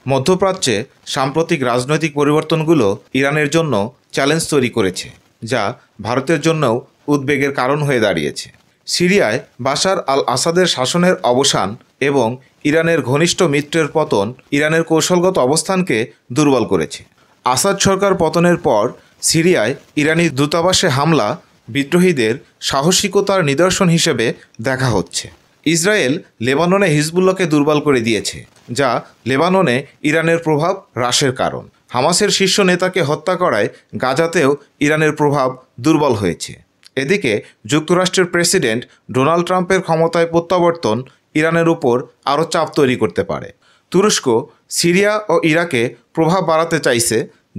মধ্যপ্রাচ্যে সাম্প্রতিক রাজনৈতিক পরিবর্তনগুলো ইরানের জন্য চ্যালেঞ্জ তৈরি করেছে, যা ভারতের জন্যও উদ্বেগের কারণ হয়ে দাঁড়িয়েছে। সিরিয়ায় বাশার আল আসাদের শাসনের অবসান এবং ইরানের ঘনিষ্ঠ মিত্রের পতন ইরানের কৌশলগত অবস্থানকে দুর্বল করেছে। আসাদ সরকার পতনের পর সিরিয়ায় ইরানি দূতাবাসে হামলা বিদ্রোহীদের সাহসিকতার নিদর্শন হিসেবে দেখা হচ্ছে। ইসরায়েল লেবাননে হিজবুল্লাহকে দুর্বল করে দিয়েছে, যা লেবাননে ইরানের প্রভাব হ্রাসের কারণ। হামাসের শীর্ষ নেতাকে হত্যা করায় গাজাতেও ইরানের প্রভাব দুর্বল হয়েছে। এদিকে যুক্তরাষ্ট্রের প্রেসিডেন্ট ডোনাল্ড ট্রাম্পের ক্ষমতায় প্রত্যাবর্তন ইরানের উপর আরও চাপ তৈরি করতে পারে। তুরস্ক সিরিয়া ও ইরাকে প্রভাব বাড়াতে চাইছে,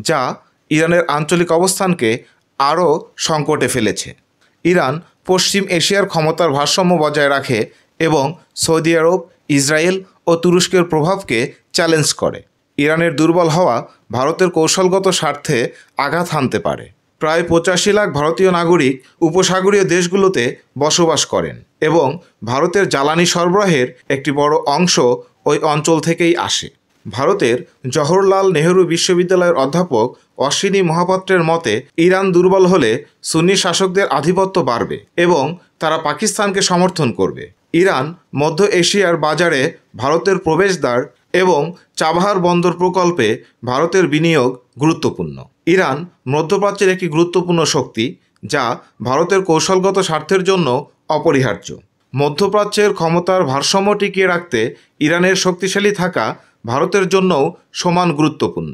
যা ইরানের আঞ্চলিক অবস্থানকে আরও সংকটে ফেলেছে। ইরান পশ্চিম এশিয়ার ক্ষমতার ভারসাম্য বজায় রাখে এবং সৌদি আরব, ইসরায়েল ও তুরস্কের প্রভাবকে চ্যালেঞ্জ করে। ইরানের দুর্বল হওয়া ভারতের কৌশলগত স্বার্থে আঘাত হানতে পারে। প্রায় 85 লাখ ভারতীয় নাগরিক উপসাগরীয় দেশগুলোতে বসবাস করেন এবং ভারতের জ্বালানি সরবরাহের একটি বড় অংশ ওই অঞ্চল থেকেই আসে। ভারতের জওহরলাল নেহরু বিশ্ববিদ্যালয়ের অধ্যাপক অশ্বিনী মহাপাত্রের মতে, ইরান দুর্বল হলে সুন্নি শাসকদের আধিপত্য বাড়বে এবং তারা পাকিস্তানকে সমর্থন করবে। ইরান মধ্য এশিয়ার বাজারে ভারতের প্রবেশদ্বার এবং চাবাহার বন্দর প্রকল্পে ভারতের বিনিয়োগ গুরুত্বপূর্ণ। ইরান মধ্যপ্রাচ্যের একটি গুরুত্বপূর্ণ শক্তি, যা ভারতের কৌশলগত স্বার্থের জন্য অপরিহার্য। মধ্যপ্রাচ্যের ক্ষমতার ভারসাম্য টিকিয়ে রাখতে ইরানের শক্তিশালী থাকা ভারতের জন্যও সমান গুরুত্বপূর্ণ।